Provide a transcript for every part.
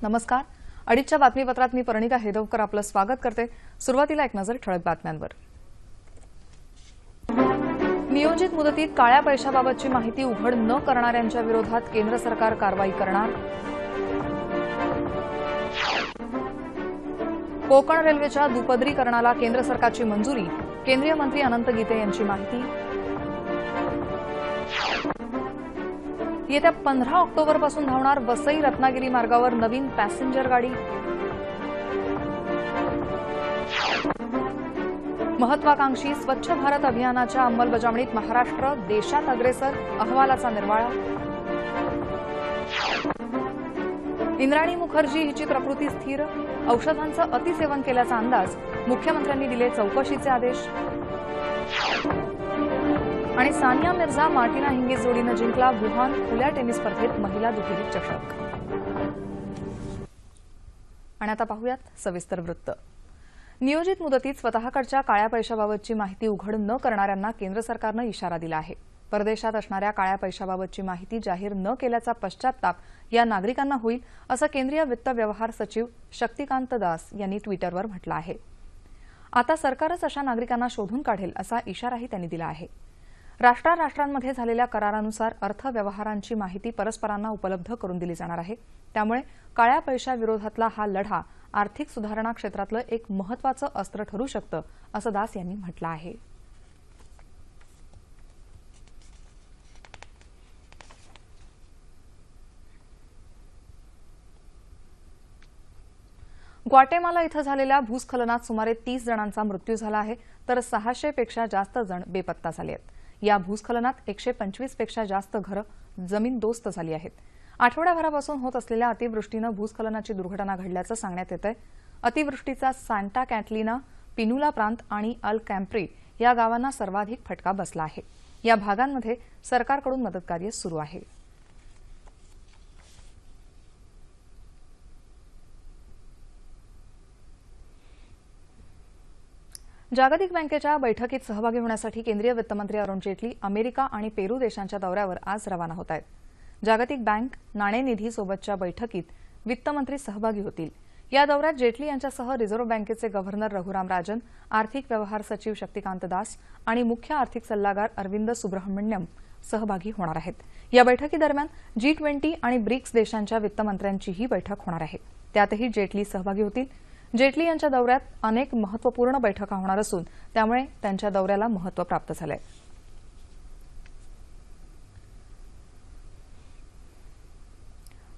नमस्कार. अडीचच्या बातमीपत्रात मी परिणिता हेदवकर आपलं स्वागत करते. सुरुवातीला एक नजर ठळक बातम्यांवर. नियोजित मुदतीत काळ्या पैशाबाबतची माहिती उघड न करणाऱ्यांच्या विरोधात केंद्र सरकार कारवाई करणार. कोकण रेल्वेच्या दुपदरीकरणाला केंद्र सरकारची मंजुरी. केंद्रीय मंत्री अनंत गीते यांची माहिती. येत्या 15 ऑक्टोबरपासून धावणार वसई रत्नागिरी मार्गावर नवीन पॅसेंजर गाडी. महत्वाकांक्षी स्वच्छ भारत अभियानाच्या अंमलबजावणीत महाराष्ट्र देशात अग्रेसर. अहवालाचा निर्वाळा. इंद्राणी मुखर्जी हिची प्रकृती स्थिर. औषधांचं अतिसेवन केल्याचा अंदाज. मुख्यमंत्र्यांनी दिले चौकशीचे आदेश. आणि सानिया मिर्झा मार्टिना हिंगीस जोडीनं जिंकला वुहान खुल्या टेनिस स्पर्धेत महिला दुहेरी चषक. आणि आता पाहूयात सविस्तर वृत्त. नियोजित मुदतीत स्वतःकडच्या काळ्या पैशाबाबतची माहिती उघड न करणाऱ्यांना केंद्र सरकारनं इशारा दिला आहे. परदेशात असणाऱ्या काळ्या पैशाबाबतची माहिती जाहीर न केल्याचा पश्चात्ताप या नागरिकांना होईल, असं केंद्रीय वित्त व्यवहार सचिव शक्तिकांत दास यांनी ट्विटरवर म्हटलं आहे. आता सरकारच अशा नागरिकांना शोधून काढेल असा इशाराही त्यांनी दिला आहे. राष्ट्रांमध्ये झालेल्या करारानुसार अर्थव्यवहारांची माहिती परस्परांना उपलब्ध करून दिली जाणार आहे. त्यामुळे काळ्या पैशाविरोधातला हा लढा आर्थिक सुधारणा क्षेत्रातलं एक महत्त्वाचं अस्त्र ठरू शकतं, असं दास यांनी म्हटलं आहे. ग्वाटेमाला इथं झालेल्या भूस्खलनात सुमारे 30 जणांचा मृत्यू झाला आहे, तर 600 पेक्षा जास्त जण बेपत्ता झाले आहेत. या भूस्खलनात 125 पेक्षा जास्त घरं जमीनदोस्त झाली आहेत. आठवड्याभरापासून होत असलेल्या अतिवृष्टीनं भूस्खलनाची दुर्घटना घडल्याचं सांगण्यात येतंय. अतिवृष्टीचा सांटा कॅटलिना, पिनुला प्रांत आणि अल कॅम्प्री या गावांना सर्वाधिक फटका बसला आहे. या भागांमध्ये सरकारकडून मदतकार्य सुरू आहे. जागतिक बँकेच्या बैठकीत सहभागी होण्यासाठी केंद्रीय वित्तमंत्री अरुण जेटली अमेरिका आणि पेरू देशांच्या दौऱ्यावर आज रवाना होत आहेत. जागतिक बँक नाणेनिधीसोबतच्या बैठकीत वित्तमंत्री सहभागी होतील. या दौऱ्यात जेटली यांच्यासह रिझर्व्ह बँकेचे गव्हर्नर रघुराम राजन, आर्थिक व्यवहार सचिव शक्तिकांत दास आणि मुख्य आर्थिक सल्लागार अरविंद सुब्रह्मण्यम सहभागी होणार आहेत. या बैठकीदरम्यान G20 आणि ब्रिक्स देशांच्या वित्तमंत्र्यांचीही बैठक होणार आहे. त्यातही जेटली सहभागी होतील. जेटली यांच्या दौऱ्यात अनेक महत्त्वपूर्ण बैठका होणार असून त्यामुळे त्यांच्या दौऱ्याला महत्त्व प्राप्त झालंय.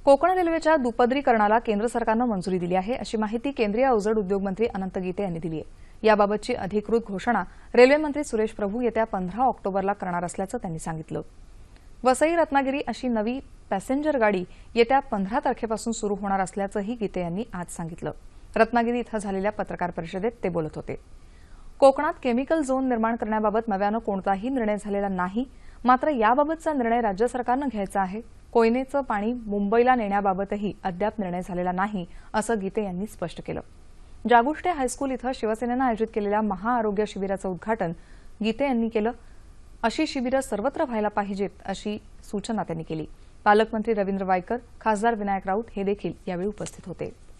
कोकण रेल्वेच्या दुपदरीकरणाला केंद्र सरकारनं मंजुरी दिली आहे, अशी माहिती केंद्रीय अवजड उद्योग मंत्री अनंत गीते यांनी दिली आहे. याबाबतची अधिकृत घोषणा रेल्वे मंत्री सुरेश प्रभू येत्या 15 ऑक्टोबरला करणार असल्याचं त्यांनी सांगितलं. वसई रत्नागिरी अशी नवी पॅसेंजर गाडी येत्या 15 तारखेपासून सुरू होणार असल्याचंही गीते यांनी आज सांगितलं. रत्नागिरी इथं झालेल्या पत्रकार परिषदेत ते बोलत होते. कोकणात केमिकल झोन निर्माण करण्याबाबत नव्यानं कोणताही निर्णय झालेला नाही, मात्र याबाबतचा निर्णय राज्य सरकारनं घ्यायचा आहे. कोयनेचं पाणी मुंबईला नेण्याबाबतही अद्याप निर्णय झालेला नाही, असं गीते यांनी स्पष्ट केलं. जागुष्टे हायस्कूल इथं शिवसेनेनं आयोजित केलेल्या महाआरोग्य शिबिराचं उद्घाटन गीते यांनी केलं. अशी शिबिरं सर्वत्र व्हायला पाहिजेत, अशी सूचना त्यांनी केली. पालकमंत्री रवींद्र वायकर, खासदार विनायक राऊत हे देखील यावेळी उपस्थित होते.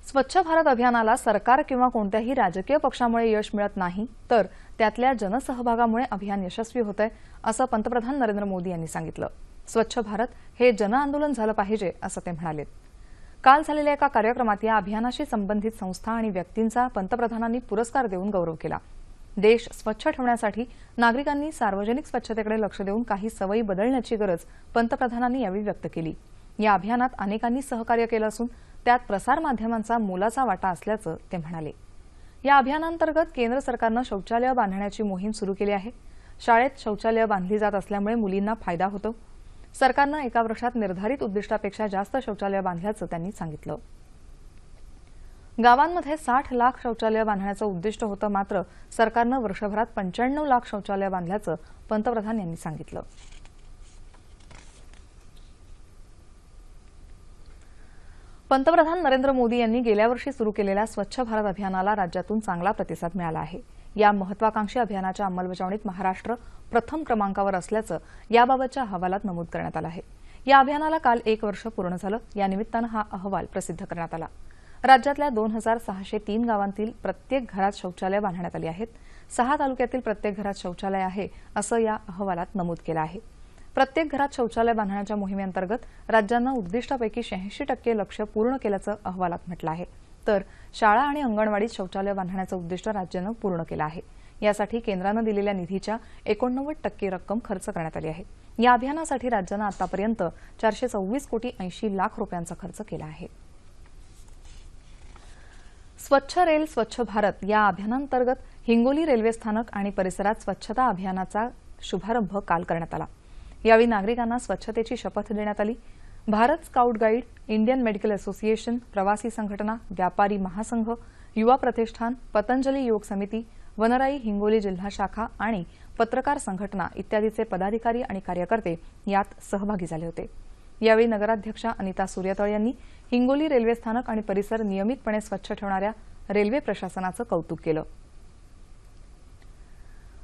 स्वच्छ भारत अभियानाला सरकार किंवा कोणत्याही राजकीय पक्षामुळे यश मिळत नाही, तर त्यातल्या जनसहभागामुळे अभियान यशस्वी होतंय, असं पंतप्रधान नरेंद्र मोदी यांनी सांगितलं. स्वच्छ भारत हे जनआंदोलन झालं पाहिजे, असं ते म्हणाले. काल झालेल्या एका कार्यक्रमात या अभियानाशी संबंधित संस्था आणि व्यक्तींचा पंतप्रधानांनी पुरस्कार देऊन गौरव केला. देश स्वच्छ ठेवण्यासाठी नागरिकांनी सार्वजनिक स्वच्छतेकडे लक्ष देऊन काही सवयी बदलण्याची गरज पंतप्रधानांनी यावेळी व्यक्त केली. या अभियानात अनेकांनी सहकार्य केलं असून त्यात प्रसारमाध्यमांचा मोलाचा वाटा असल्याचं ते म्हणाले. या अभियानांतर्गत केंद्र सरकारनं शौचालयं बांधण्याची मोहीम सुरू केली आहे. शाळेत शौचालयं बांधली जात असल्यामुळे मुलींना फायदा होतो. सरकारनं एका वर्षात निर्धारित उद्दिष्टापेक्षा जास्त शौचालयं बांधल्याचं त्यांनी सांगितलं. गावांमध्ये 60 लाख शौचालयं बांधण्याचं उद्दिष्ट होतं, मात्र सरकारनं वर्षभरात 95 लाख शौचालयं बांधल्याचं पंतप्रधान यांनी सांगितलं. पंतप्रधान नरेंद्र मोदी यांनी गेल्या वर्षी सुरू केलेल्या स्वच्छ भारत अभियानाला राज्यातून चांगला प्रतिसाद मिळाला आहे. या महत्वाकांक्षी अभियानाच्या अंमलबजावणीत महाराष्ट्र प्रथम क्रमांकावर असल्याचं याबाबतच्या अहवालात नमूद करण्यात आलं आहे। या अभियानाला काल 1 वर्ष पूर्ण झालं। या निमित्तानं हा अहवाल प्रसिद्ध करण्यात आला। राज्यातल्या 2603 गावांतील प्रत्येक घरात शौचालय बांधण्यात आली आहेत। 6 तालुक्यातील प्रत्येक घरात शौचालय आहे असं या अहवालात नमूद केलं आहे। प्रत्येक घरात शौचालय बांधण्याच्या मोहिमेअंतर्गत राज्यानं उद्दिष्टापैकी 86% लक्ष्य पूर्ण केल्याचं अहवालात म्हटलं आहे। तर शाळा आणि अंगणवाडीत शौचालय बांधण्याचं उद्दिष्ट राज्यानं पूर्ण केलं आहे। यासाठी केंद्रानं दिलेल्या निधीच्या 89% रक्कम खर्च करण्यात आली आहे। या अभियानासाठी राज्यानं आतापर्यंत 424 कोटी 80 लाख रुपयांचा खर्च केला आहे। स्वच्छ रेल स्वच्छ भारत या अभियानांतर्गत हिंगोली रेल्वे स्थानक आणि परिसरात स्वच्छता अभियानाचा शुभारंभ काल करण्यात आला। यावेळी नागरिकांना स्वच्छतेची शपथ देण्यात आली। Bharat scout guide, Indian medical association, प्रवासी संघटना, व्यापारी महासंघ, युवा प्रतिष्ठान, पतंजली योग समिती, वनराई हिंगोली जिल्हा शाखा आणि पत्रकार संघटना इत्यादीचे पदाधिकारी आणि कार्यकर्ते यात सहभागी झाले होते। यावेळी नगराध्यक्षा अनिता सूर्यतळ यांनी हिंगोली रेल्वे स्थानक आणि परिसर नियमितपणे स्वच्छ ठेवणाऱ्या रेल्वे प्रशासनाचं कौतुक केलं।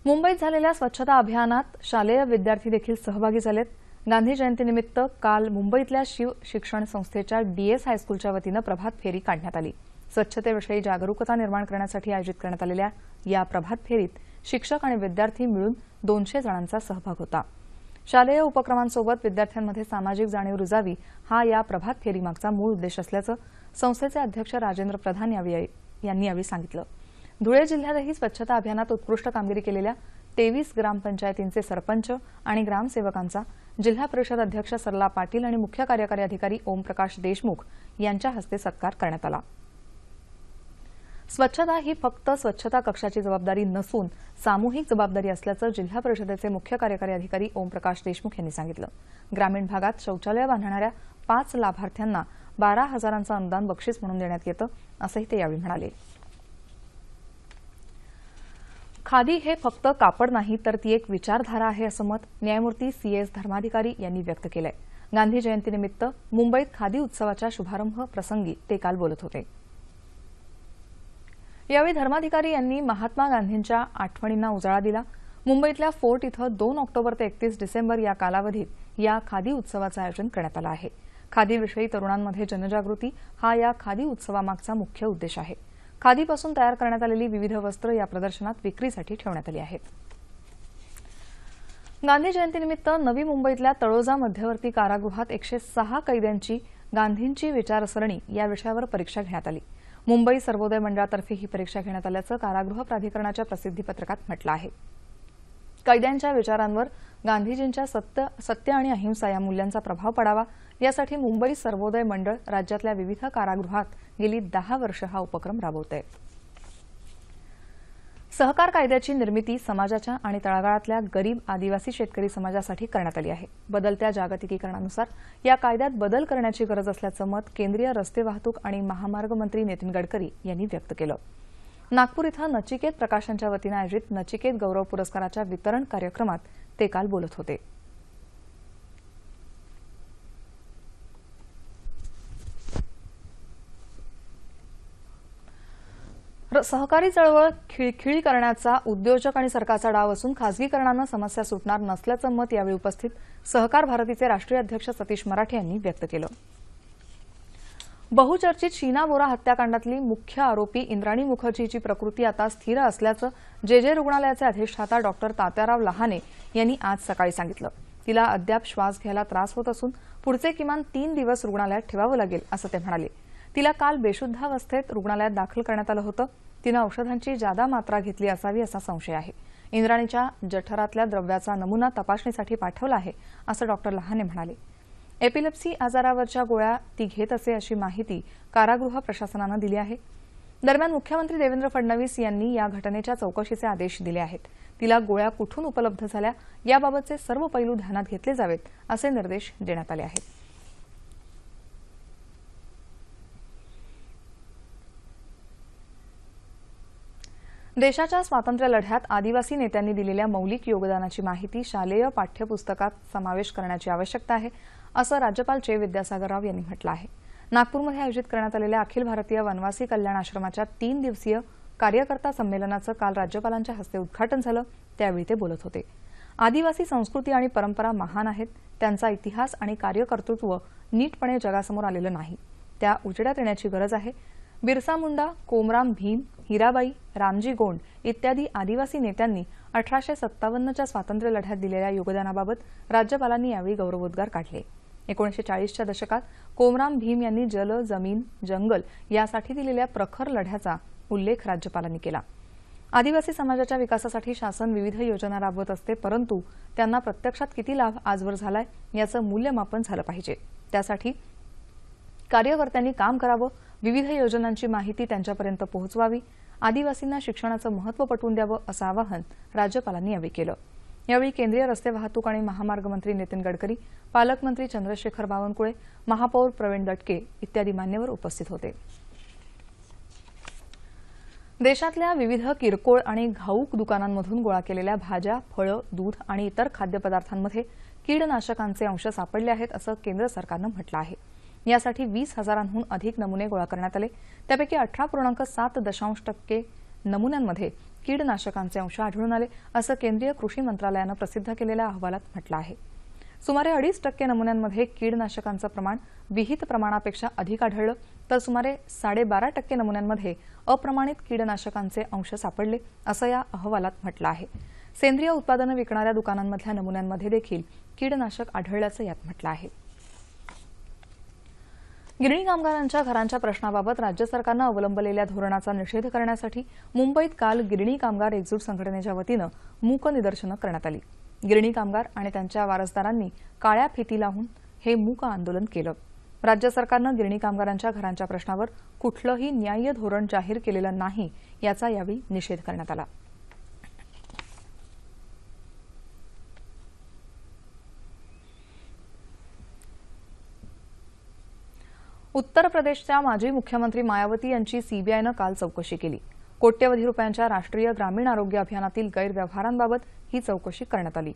मुंबईत झालेल्या स्वच्छता अभियानात शालेय विद्यार्थी देखील सहभागी झालेत। गांधी जयंतीनिमित्त काल मुंबईतल्या शिव शिक्षण संस्थेच्या डीएस हायस्कूलच्या वतीनं प्रभात फेरी काढण्यात आली। स्वच्छतेविषयी जागरूकता निर्माण करण्यासाठी आयोजित करण्यात आलेल्या या प्रभात फेरीत शिक्षक आणि विद्यार्थी मिळून 200 जणांचा सहभाग होता। शालेय उपक्रमांसोबत विद्यार्थ्यांमध्ये सामाजिक जाणीव रुजावी हा या प्रभात फेरीमागचा मूळ उद्देश असल्याचं संस्थेचे अध्यक्ष राजेंद्र प्रधान यांनी यावेळी सांगितलं। धुळे जिल्ह्यातही स्वच्छता अभियानात उत्कृष्ट कामगिरी केलेल्या 23 ग्रामपंचायतींचे सरपंच आणि ग्रामसेवकांचा जिल्हा परिषद अध्यक्ष सरला पाटील आणि मुख्य कार्यकारी अधिकारी ओमप्रकाश देशमुख यांच्या हस्ते सत्कार करण्यात आला। स्वच्छता ही फक्त स्वच्छता कक्षाची जबाबदारी नसून सामूहिक जबाबदारी असल्याचं जिल्हा परिषदेचे मुख्य कार्यकारी अधिकारी ओमप्रकाश देशमुख यांनी सांगितलं। ग्रामीण भागात शौचालय बांधणाऱ्या 5 लाभार्थ्यांना 12,000चं अनुदान बक्षीस म्हणून देण्यात येतं असंही ते यावेळी म्हणाले। खादी हे फक्त कापड नाही तर ती एक विचारधारा आहे असं मत न्यायमूर्ती CS धर्माधिकारी यांनी व्यक्त केलंय। गांधी जयंतीनिमित्त मुंबईत खादी उत्सवाच्या शुभारंभ प्रसंगी ते काल बोलत होते। यावेळी धर्माधिकारी यांनी महात्मा गांधींच्या आठवणींना उजाळा दिला। मुंबईतल्या फोर्ट इथं 2 ऑक्टोबर ते 31 डिसेंबर या कालावधीत या खादी उत्सवाचं आयोजन करण्यात आलं आहे। खादीविषयी तरुणांमध्ये जनजागृती हा या खादी उत्सवामागचा मुख्य उद्देश आहे। खादीपासून तयार करण्यात आलेली विविध वस्त्र या प्रदर्शनात विक्रीसाठी ठेवण्यात आली आहेत। गांधी जयंतीनिमित्त नवी मुंबईतल्या तळोजा मध्यवर्ती कारागृहात 106 कैद्यांची गांधींची विचारसरणी या विषयावर परीक्षा घेण्यात आली। मुंबई सर्वोदय मंडळातर्फे ही परीक्षा घेण्यात आल्याचं कारागृह प्राधिकरणाच्या प्रसिद्धीपत्रकात म्हटलं आहे। कैद्यांच्या विचारांवर गांधीजींच्या सत्य आणि अहिंसा या मूल्यांचा प्रभाव पडावा यासाठी मुंबई सर्वोदय मंडळ राज्यातल्या विविध कारागृहात गेली 10 वर्ष हा उपक्रम राबवतंय। सहकार कायद्याची निर्मिती समाजाच्या आणि तळागाळातल्या गरीब आदिवासी शेतकरी समाजासाठी करण्यात आली आहे। बदलत्या जागतिकीकरणानुसार या कायद्यात बदल करण्याची गरज असल्याचं मत केंद्रीय रस्ते वाहतूक आणि महामार्ग मंत्री नितीन गडकरी यांनी व्यक्त केलं। नागपूर इथं नचिकेत प्रकाशनच्या वतीनं आयोजित नचिकेत गौरव पुरस्काराच्या वितरण कार्यक्रमात ते काल बोलत होते। सहकारी चळवळ खिळखिळी करण्याचा उद्योजक आणि सरकारचा डाव असून खासगीकरणानं समस्या सुटणार नसल्याचं मत यावेळी उपस्थित सहकार भारतीचे राष्ट्रीय अध्यक्ष सतीश मराठे यांनी व्यक्त केलं। बहुचर्चित शीना बोरा हत्याकांडातली मुख्य आरोपी इंद्राणी मुखर्जीची प्रकृती आता स्थिर असल्याचं जे रुग्णालयाचे अधिष्ठाता डॉक्टर तात्याराव लहाने यांनी आज सकाळी सांगितलं। तिला अद्याप श्वास घ्यायला त्रास होत असून पुढचे किमान 3 दिवस रुग्णालयात ठेवावं लागेल असं ते म्हणाले। तिला काल बेशुद्धावस्थेत रुग्णालयात दाखल करण्यात आलं होतं। तिनं औषधांची जादा मात्रा घेतली असावी असा संशय आहे। इंद्राणीच्या जठरातल्या द्रव्याचा नमुना तपासणीसाठी पाठवला आहे असं डॉक्टर लहाने म्हणाले। एपिलेप्सी आजारावरच्या गोळ्या ती घेत असे अशी माहिती कारागृह प्रशासनानं दिली आहे। दरम्यान मुख्यमंत्री देवेंद्र फडणवीस यांनी या घटनेच्या चौकशीचे आदेश दिले आहेत। तिला गोळ्या कुठून उपलब्ध झाल्या याबाबतचे सर्व पैलू ध्यानात घेतले जावेत असे निर्देश देण्यात आले आहेत। देशाच्या स्वातंत्र्य लढ्यात आदिवासी नेत्यांनी दिलेल्या मौलिक योगदानाची माहिती शालेय पाठ्यपुस्तकात समावेश करण्याची आवश्यकता आहे असं राज्यपाल चे विद्यासागर राव यांनी म्हटलं आहे। नागपूरमध्ये आयोजित करण्यात आलेल्या अखिल भारतीय वनवासी कल्याण आश्रमाच्या 3 दिवसीय कार्यकर्ता संमेलनाचं काल राज्यपालांच्या हस्ते उद्घाटन झालं, त्यावेळी ते बोलत होते. आदिवासी संस्कृती आणि परंपरा महान आहेत. त्यांचा इतिहास आणि कार्यकर्तृत्व नीटपणे जगासमोर आलेलं नाही. त्या उजेडात येण्याची गरज आहे. बिरसा मुंडा, कोमराम भीम, हिराबाई, रामजी गोंड इत्यादी आदिवासी नेत्यांनी 1857च्या स्वातंत्र्य लढ्यात दिलेल्या योगदानाबाबत राज्यपालांनी यावेळी गौरवोद्गार काढले. 1940च्या दशकात कोमराम भीम यांनी जल, जमीन, जंगल यासाठी दिलेल्या प्रखर लढ्याचा उल्लेख राज्यपालांनी केला. आदिवासी समाजाच्या विकासासाठी शासन विविध योजना राबवत असते, परंतु त्यांना प्रत्यक्षात किती लाभ आजवर झालाय याचं मूल्यमापन झालं पाहिजे. त्यासाठी कार्यकर्त्यांनी काम करावं, विविध योजनांची माहिती त्यांच्यापर्यंत पोहोचवावी, आदिवासींना शिक्षणाचं महत्त्व पटवून द्यावं असं आवाहन राज्यपालांनी यावेळी केलं. यावेळी केंद्रीय रस्ते वाहतूक आणि महामार्ग मंत्री नितीन गडकरी, पालकमंत्री चंद्रशेखर बावनकुळे, महापौर प्रवीण दटके इत्यादी मान्यवर उपस्थित होते. देशातल्या विविध किरकोळ आणि घाऊक दुकानांमधून गोळा केलेल्या भाज्या, फळं, दूध आणि इतर खाद्यपदार्थांमध्ये कीडनाशकांचे अंश सापडले आहेत असं केंद्र सरकारनं म्हटलं आहे. यासाठी 20,000हून अधिक नमुने गोळा करण्यात आले. त्यापैकी 18.7% नमुन्यांमध्ये कीडनाशकांचे अंश आढळून आले असं केंद्रीय कृषी मंत्रालयानं प्रसिद्ध केलेल्या अहवालात म्हटलं आहे. सुमारे 2.5% नमुन्यांमध्ये कीडनाशकांचं प्रमाण विहित प्रमाणापेक्षा अधिक आढळलं, तर सुमारे 12.5% नमुन्यांमध्ये अप्रमाणित कीडनाशकांचे अंश सापडले असं या अहवालात म्हटलं आहे. सेंद्रिय उत्पादनं विकणाऱ्या दुकानांमधल्या नमुन्यांमध्ये देखील कीडनाशक आढळल्याचं यात म्हटलं आहे. गिरणी कामगारांच्या घरांच्या प्रश्नाबाबत राज्य सरकारनं अवलंबलेल्या धोरणाचा निषेध करण्यासाठी मुंबईत काल गिरणी कामगार एकजूट संघटनेच्या वतीनं मूक निदर्शनं करण्यात आली. गिरणी कामगार आणि त्यांच्या वारसदारांनी काळ्या फिती लावून हे मूक आंदोलन केलं. राज्य सरकारनं गिरणी कामगारांच्या घरांच्या प्रश्नावर कुठलंही न्याय्य धोरण जाहीर केलेलं नाही याचा यावेळी निषेध करण्यात आला. उत्तर प्रदेशच्या माजी मुख्यमंत्री मायावती यांची सीबीआयनं काल चौकशी केली. कोट्यवधी रुपयांच्या राष्ट्रीय ग्रामीण आरोग्य अभियानातील गैरव्यवहारांबाबत ही चौकशी करण्यात आली.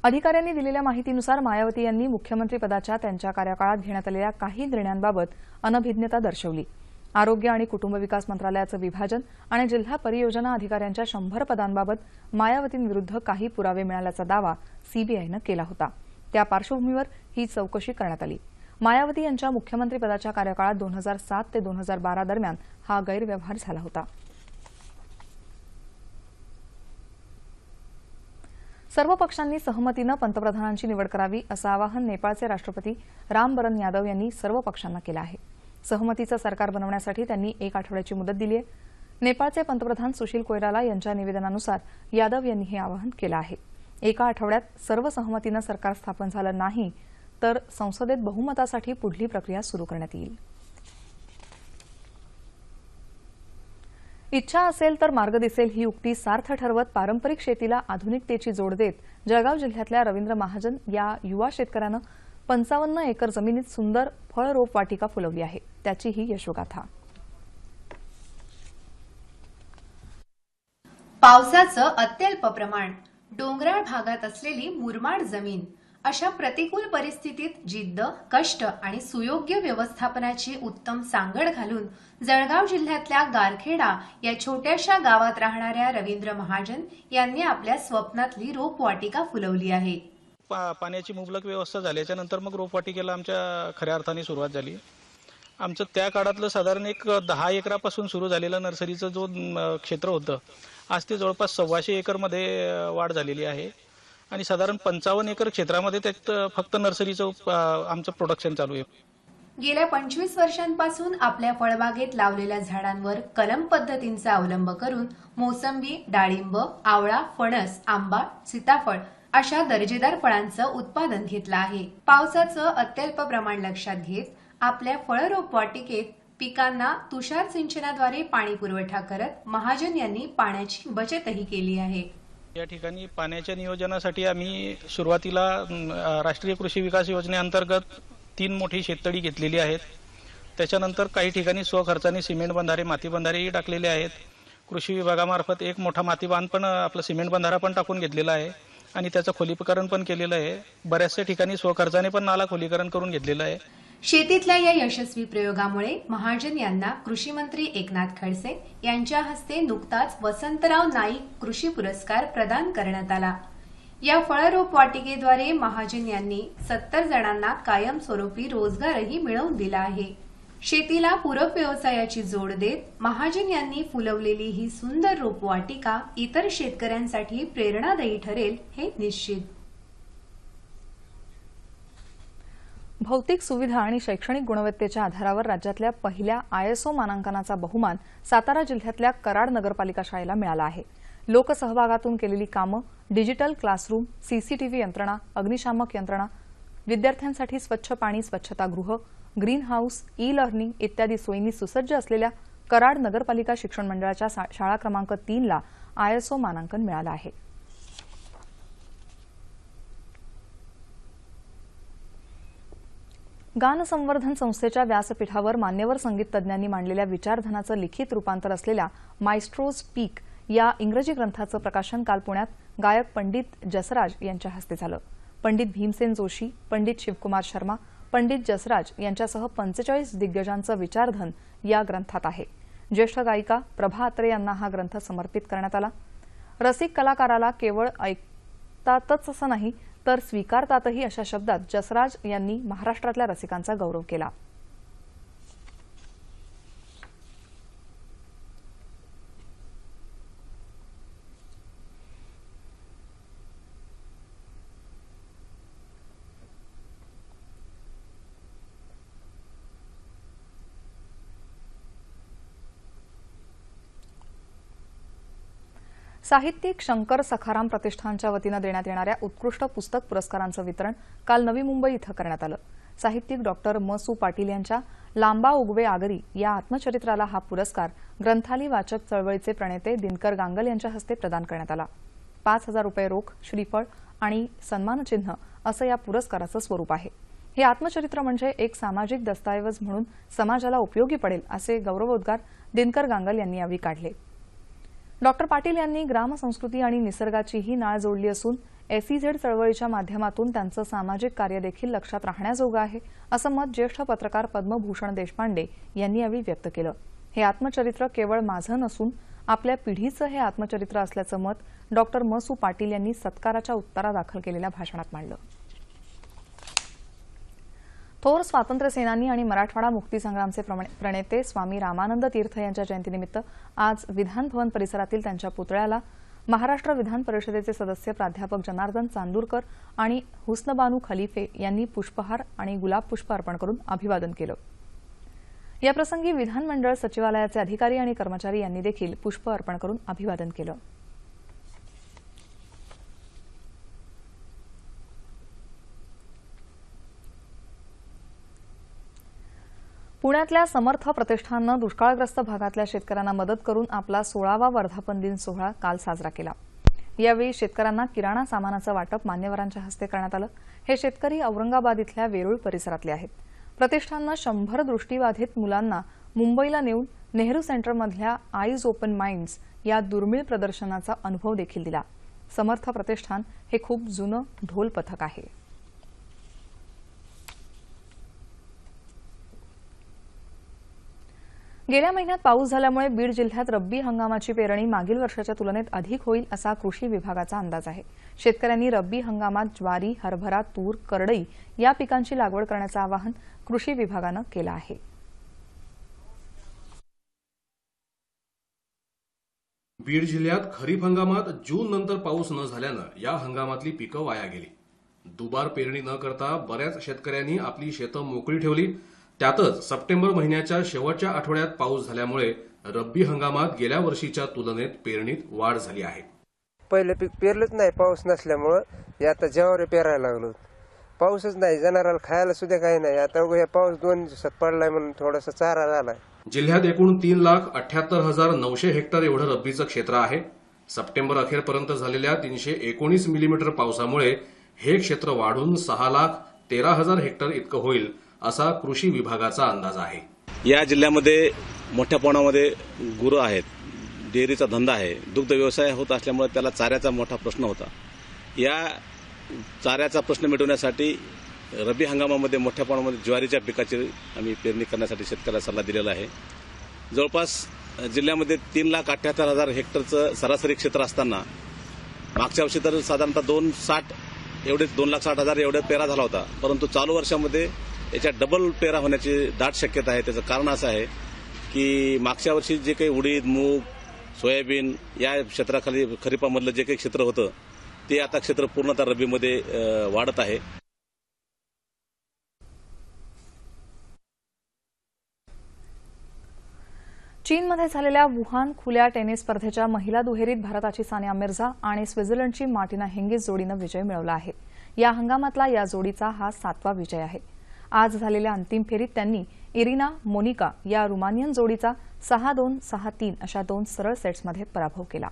अधिकाऱ्यांनी दिलेल्या माहितीनुसार मायावती यांनी मुख्यमंत्रीपदाच्या त्यांच्या कार्यकाळात घेण्यात आलेल्या काही निर्णयांबाबत अनभिज्ञता दर्शवली. आरोग्य आणि कुटुंब विकास मंत्रालयाचं विभाजन आणि जिल्हा परियोजना अधिकाऱ्यांच्या 100 पदांबाबत मायावतींविरुद्ध काही पुरावे मिळाल्याचा दावा सीबीआयनं केला होता. त्या पार्श्वभूमीवर ही चौकशी करण्यात आली. मायावती यांच्या मुख्यमंत्रीपदाच्या कार्यकाळात 2007 ते 2012 दरम्यान हा गैरव्यवहार झाला होता. सर्व पक्षांनी सहमतीनं पंतप्रधानांची निवड करावी असं आवाहन नेपाळचे राष्ट्रपती रामबरन यादव यांनी सर्व पक्षांना केलं आहे. सहमतीचं सरकार बनवण्यासाठी त्यांनी 1 आठवड्याची मुदत दिली आहे. नेपाळचे पंतप्रधान सुशील कोइराला यांच्या निवेदनानुसार यादव यांनी हे आवाहन केलं आहे. 1 आठवड्यात सर्व सहमतीनं सरकार स्थापन झालं नाही तर संसदेत बहुमतासाठी पुढली प्रक्रिया सुरू करण्यात येईल. इच्छा असेल तर मार्ग दिसेल ही उक्ती सार्थ ठरवत पारंपरिक शेतीला आधुनिकतेची जोड देत जळगाव जिल्ह्यातल्या रवींद्र महाजन या युवा शेतकऱ्यानं 55 एकर जमिनीत सुंदर फळ रोप वाटिका फुलवली आहे. त्याची ही यशोगाथा. पावसाचं अत्यल्प प्रमाण, डोंगराळ भागात असलेली मुरमाड जमीन अशा प्रतिकूल परिस्थितीत जिद्द, कष्ट आणि सुयोग्य व्यवस्थापनाची उत्तम सांगड घालून जळगाव जिल्ह्यातल्या गारखेडा या छोट्याशा गावात राहणाऱ्या रवींद्र महाजन यांनी आपल्या स्वप्नातली रोपवाटिका फुलवली आहे. पाण्याची मुबलक व्यवस्था झाल्याच्या नंतर मग रोपवाटिकेला आमच्या खऱ्या अर्थाने सुरुवात झाली. आमचं त्या काळातलं साधारण एक 10 एकरापासून सुरू झालेलं नर्सरीचं जो क्षेत्र होतं, आज ते जवळपास 125 एकरमध्ये वाढ झालेली आहे आणि साधारण 55 एकर क्षेत्रामध्ये त्यात फक्त नर्सरीचं आमचं प्रोडक्शन चालू आहे. गेल्या 25 वर्षांपासून आपल्या फळबागेत लावलेल्या झाडांवर कलम पद्धतींचा अवलंब करून मोसंबी, डाळिंब, आवळा, फणस, आंबा, सीताफळ अशा दर्जेदार फळांचं उत्पादन घेतलं आहे. पावसाचं अत्यल्प प्रमाण लक्षात घेत आपल्या फळरोप वाटिकेत पिकांना तुषार सिंचनाद्वारे पाणी पुरवठा करत महाजन यांनी पाण्याची बचतही केली आहे. या ठिकाणी पाण्याच्या नियोजनासाठी आम्ही सुरुवातीला राष्ट्रीय कृषी विकास योजनेअंतर्गत 3 मोठी शेततळी घेतलेली आहेत. त्याच्यानंतर काही ठिकाणी स्वखर्चाने सिमेंट बंधारे, माती बंधारेही टाकलेले आहेत. कृषी विभागामार्फत एक मोठा माती बांध पण आपला सिमेंट बंधारा पण टाकून घेतलेला आहे आणि त्याचं खोलीकरण पण केलेलं आहे. बऱ्याचशा ठिकाणी स्वखर्चाने पण नाला खोलीकरण करून घेतलेलं आहे. शेतीतल्या या यशस्वी प्रयोगामुळे महाजन यांना कृषी मंत्री एकनाथ खडसे यांच्या हस्ते नुकताच वसंतराव नाईक कृषी पुरस्कार प्रदान करण्यात आला। या फळरोप वाटिकेद्वारे महाजन यांनी 70 जणांना कायमस्वरूपी रोजगारही मिळवून दिला आहे। शेतीला पूरक व्यवसायाची जोड देत महाजन यांनी फुलवलेली ही सुंदर रोपवाटिका इतर शेतकऱ्यांसाठी प्रेरणादायी ठरेल हे निश्चित। भौतिक सुविधा आणि शैक्षणिक गुणवत्तेच्या आधारावर राज्यातल्या पहिल्या ISO मानांकनाचा बहुमान सातारा जिल्ह्यातल्या कराड नगरपालिका शाळेला मिळाला आहे। लोकसहभागातून केलेली कामं, डिजिटल क्लासरूम, CCTV यंत्रणा, अग्निशामक यंत्रणा, विद्यार्थ्यांसाठी स्वच्छ पाणी, स्वच्छतागृह, ग्रीन हाऊस, ई-लर्निंग इत्यादी सोयींनी सुसज्ज असलेल्या कराड नगरपालिका शिक्षण मंडळाच्या शाळा क्रमांक 3 ला ISO मानांकन मिळालं आहे। गान संवर्धन संस्थेच्या व्यासपीठावर मान्यवर संगीत तज्ज्ञांनी मांडलेल्या विचारधनाचं लिखित रूपांतर असलेल्या मायस्ट्रो स्पीक या इंग्रजी ग्रंथाचं प्रकाशन काल पुण्यात गायक पंडित जसराज यांच्या हस्ते झालं। पंडित भीमसेन जोशी, पंडित शिवकुमार शर्मा, पंडित जसराज यांच्यासह 45 दिग्गजांचं विचारधन या ग्रंथात आहे। ज्येष्ठ गायिका प्रभा अत्रे यांना हा ग्रंथ समर्पित करण्यात आला। रसिक कलाकाराला केवळ ऐकतातच असं नाही तर स्वीकारतातही अशा शब्दात जसराज यांनी महाराष्ट्रातल्या रसिकांचा गौरव केला। साहित्यिक शंकर सखाराम प्रतिष्ठानच्या वतीनं देण्यात येणाऱ्या उत्कृष्ट पुस्तक पुरस्कारांचं वितरण काल नवी मुंबई इथं करण्यात आलं। साहित्यिक डॉक्टर म.सु. पाटील यांच्या लांबा उगवे आगरी या आत्मचरित्राला हा पुरस्कार ग्रंथाली वाचक चळवळीचे प्रणेते दिनकर गांगल यांच्या हस्ते प्रदान करण्यात आला। 5,000 रुपये रोख, श्रीफळ आणि सन्मानचिन्ह असं या पुरस्काराचं स्वरूप आहे। हे आत्मचरित्र म्हणजे एक सामाजिक दस्तऐवज म्हणून समाजाला उपयोगी पडेल असे गौरवोद्गार दिनकर गांगल यांनी यावेळी काढले। डॉक्टर पाटील यांनी ग्रामसंस्कृती आणि निसर्गाचीही नाळ जोडली असून FEZ चळवळीच्या माध्यमातून त्यांचं सामाजिक कार्य देखील लक्षात राहण्याजोगं आहे असं मत ज्येष्ठ पत्रकार पद्मभूषण देशपांडे यांनी यावेळी व्यक्त केलं। हे आत्मचरित्र केवळ माझं नसून आपल्या पिढीचं हे आत्मचरित्र असल्याचं मत डॉक्टर म.सु. पाटील यांनी सत्काराच्या उत्तरादाखल केलेल्या भाषणात मांडलं। थोर स्वातंत्र्यसेनानी आणि मराठवाडा मुक्तीसंग्रामचे प्रणेते स्वामी रामानंद तीर्थ यांच्या जयंतीनिमित्त आज विधान भवन परिसरातील त्यांच्या पुतळ्याला महाराष्ट्र विधान परिषदेचे सदस्य प्राध्यापक जनार्दन चांदूरकर आणि हुस्नबानू खलिफे यांनी पुष्पहार आणि गुलाब पुष्प अर्पण करून अभिवादन केलं। याप्रसंगी विधानमंडळ सचिवालयाचे अधिकारी आणि कर्मचारी यांनी देखील पुष्प अर्पण करून अभिवादन केलं। पुण्यातल्या समर्थ प्रतिष्ठाननं दुष्काळग्रस्त भागातल्या शेतकऱ्यांना मदत करून आपला 16वा वर्धापन दिन सोहळा काल साजरा केला। यावेळी शेतकऱ्यांना किराणा सामानाचं वाटप मान्यवरांच्या हस्ते करण्यात आलं। हे शेतकरी औरंगाबाद इथल्या वेरूळ परिसरातले आहेत। प्रतिष्ठाननं 100 दृष्टीबाधित मुलांना मुंबईला नेऊन नेहरू सेंटरमधल्या आईज ओपन माइंड्स या दुर्मिळ प्रदर्शनाचा अनुभव देखील दिला। समर्थ प्रतिष्ठान हे खूप जुनं ढोल पथक आहे। गेल्या महिन्यात पाऊस झाल्यामुळे बीड जिल्ह्यात रब्बी हंगामाची पेरणी मागील वर्षाच्या तुलनेत अधिक होईल असा कृषी विभागाचा अंदाज आहे। शेतकऱ्यांनी रब्बी हंगामात ज्वारी, हरभरा, तूर, करडई या पिकांची लागवड करण्याचं आवाहन कृषी विभागानं केलं आहे। बीड जिल्ह्यात खरीप हंगामात जून नंतर पाऊस न झाल्यानं या हंगामातली पिकं वाया गेली। दुबार पेरणी न करता बऱ्याच शेतकऱ्यांनी आपली शेतं मोकळी ठेवली। त्यातच सप्टेंबर महिन्याच्या शेवटच्या आठवड्यात पाऊस झाल्यामुळे रब्बी हंगामात गेल्या वर्षीच्या तुलनेत पेरणीत वाढ झाली आहे। पहिले पीक पेरलंच नाही पाऊस नसल्यामुळे आता ज्वारी पेरायला लागलो। पाऊसच नाही, जनावराला खायला सुद्धा काही नाही। आता हे पाऊस 2 दिवसात पडलाय म्हणून थोडासा चारा झालाय। जिल्ह्यात एकूण 3,78,900 हेक्टर एवढं रब्बीचं क्षेत्र आहे। सप्टेंबर अखेरपर्यंत झालेल्या 319 मिलीमीटर पावसामुळे हे क्षेत्र वाढून 6,13,000 हेक्टर इतकं होईल असा कृषी विभागाचा अंदाज आहे। या जिल्ह्यामध्ये मोठ्या प्रमाणामध्ये गुरं आहेत, डेअरीचा धंदा आहे, दुग्ध व्यवसाय होत असल्यामुळे त्याला चाऱ्याचा मोठा प्रश्न होता। या चाऱ्याचा प्रश्न मिटवण्यासाठी रब्बी हंगामामध्ये मोठ्या प्रमाणामध्ये ज्वारीच्या पिकाची आम्ही पेरणी करण्यासाठी शेतकऱ्याला सल्ला दिलेला आहे. जवळपास जिल्ह्यामध्ये 3,78,000 हेक्टरचं सरासरी क्षेत्र असताना मागच्या वर्षी तर साधारणतः 2,60,000 एवढे पेरा झाला होता. परंतु चालू वर्षामध्ये याच्या डबल पेरा होण्याची दाट शक्यता आहे. त्याचं कारण असं आहे की मागच्या वर्षी जे काही उडीद, मूग, सोयाबीन या क्षेत्राखाली खरीपामधलं जे काही क्षेत्र होतं ते आता क्षेत्र पूर्णतः रब्बीमध्ये वाढत आहे. चीनमध्ये झालेल्या वुहान खुल्या टेनिस स्पर्धेच्या महिला दुहेरीत भारताची सानिया मिर्झा आणि स्वित्झर्लंडची मार्टिना हिंगिस जोडीनं विजय मिळवला आहे. या हंगामातला या जोडीचा हा 7वा विजय आहे. आज झालेल्या अंतिम फेरीत त्यांनी इरिना मोनिका या रुमानियन जोडीचा 6-2, 6-3 अशा 2 सरळ सेट्समध्ये पराभव केला.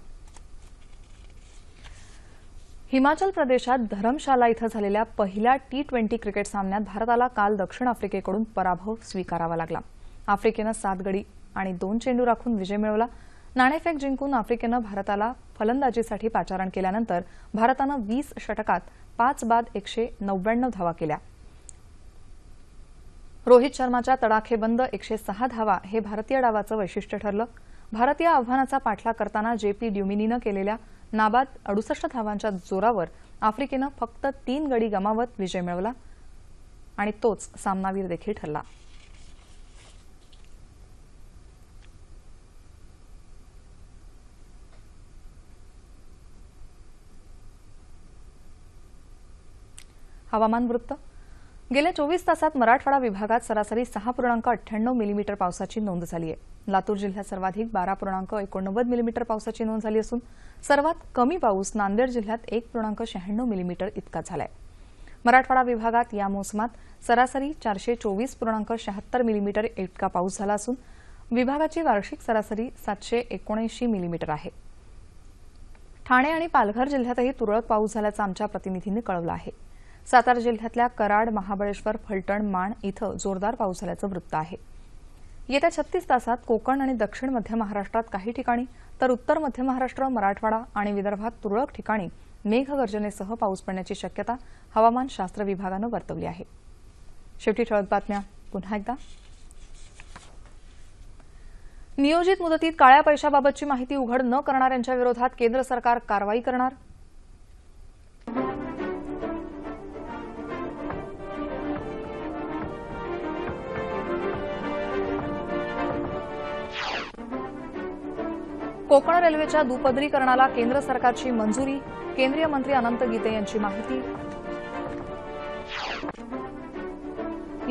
हिमाचल प्रदेशात धरमशाला इथं झालेल्या पहिल्या T20 क्रिकेट सामन्यात भारताला काल दक्षिण आफ्रिकेकडून पराभव स्वीकारावा लागला. आफ्रिकेनं 7 गडी आणि 2 चेंडू राखून विजय मिळवला. नाणेफेक जिंकून आफ्रिकेनं भारताला फलंदाजीसाठी पाचारण केल्यानंतर भारतानं 20 षटकात 5 बाद 199 धावा केल्या. रोहित शर्माच्या तडाखेबंद 106 धावा हे भारतीय डावाचं वैशिष्ट्य ठरलं. भारतीय आव्हानाचा पाठलाग करताना जेपी ड्युमिनीनं केलेल्या नाबाद 68 धावांच्या जोरावर आफ्रिकेनं फक्त 3 गडी गमावत विजय मिळवला आणि तोच सामनावीर देखील ठरला. हवामान वृत्त. गेल्या 24 तासात मराठवाडा विभागात सरासरी 6.98 मिलीमीटर पावसाची नोंद झाली आहे. लातूर जिल्ह्यात सर्वाधिक 12.89 मिलीमीटर पावसाची नोंद झाली असून सर्वात कमी पाऊस नांदेड जिल्ह्यात 1.96 मिलीमीटर इतका झालाय. मराठवाडा विभागात या मोसमात सरासरी 424.76 मिलीमीटर इतका पाऊस झाला असून विभागाची वार्षिक सरासरी 779 मिलीमीटर आहे. ठाणे आणि पालघर जिल्ह्यातही तुरळक पाऊस झाल्याचं आमच्या प्रतिनिधींनी कळवलं आहे. सातारा जिल्ह्यातल्या कराड, महाबळेश्वर, फलटण, माण इथं जोरदार पाऊस झाल्याचं वृत्त आहे. येत्या 36 तासात कोकण आणि दक्षिण मध्य महाराष्ट्रात काही ठिकाणी तर उत्तर मध्य महाराष्ट्र, मराठवाडा आणि विदर्भात तुरळक ठिकाणी मेघगर्जनेसह पाऊस पडण्याची शक्यता हवामानशास्त्र विभागानं वर्तवली आहे. शेवटी ठळक बातम्या पुन्हा एकदा. नियोजित मुदतीत काळ्या पैशाबाबतची माहिती उघड न करणाऱ्यांच्या विरोधात केंद्र सरकार कारवाई करणार. कोकण रेल्वेच्या दुपदरीकरणाला केंद्र सरकारची मंजुरी. केंद्रीय मंत्री अनंत गीते यांची माहिती.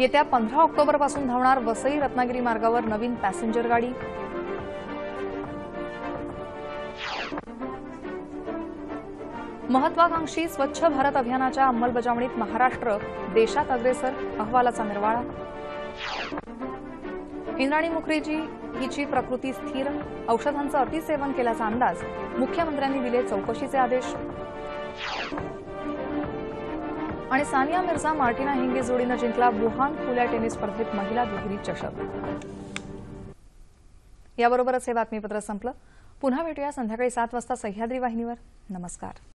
येत्या 15 ऑक्टोबरपासून धावणार वसई रत्नागिरी मार्गावर नवीन पॅसेंजर गाडी. महत्वाकांक्षी स्वच्छ भारत अभियानाच्या अंमलबजावणीत महाराष्ट्र देशात अग्रेसर, अहवालाचा निर्वाळा. इंद्राणी मुखर्जी हिची प्रकृती स्थिर, औषधांचं अतिसेवन केल्याचा अंदाज, मुख्यमंत्र्यांनी दिले चौकशीचे आदेश. आणि सानिया मिर्झा मार्टिना हिंगिस जोडीनं जिंकला वुहान खुल्या टेनिस स्पर्धेत महिला दुहेरी चषक. याबरोबरच हे बातमीपत्र संपलं. पुन्हा भेटूया संध्याकाळी 7 वाजता सह्याद्री वाहिनीवर. नमस्कार.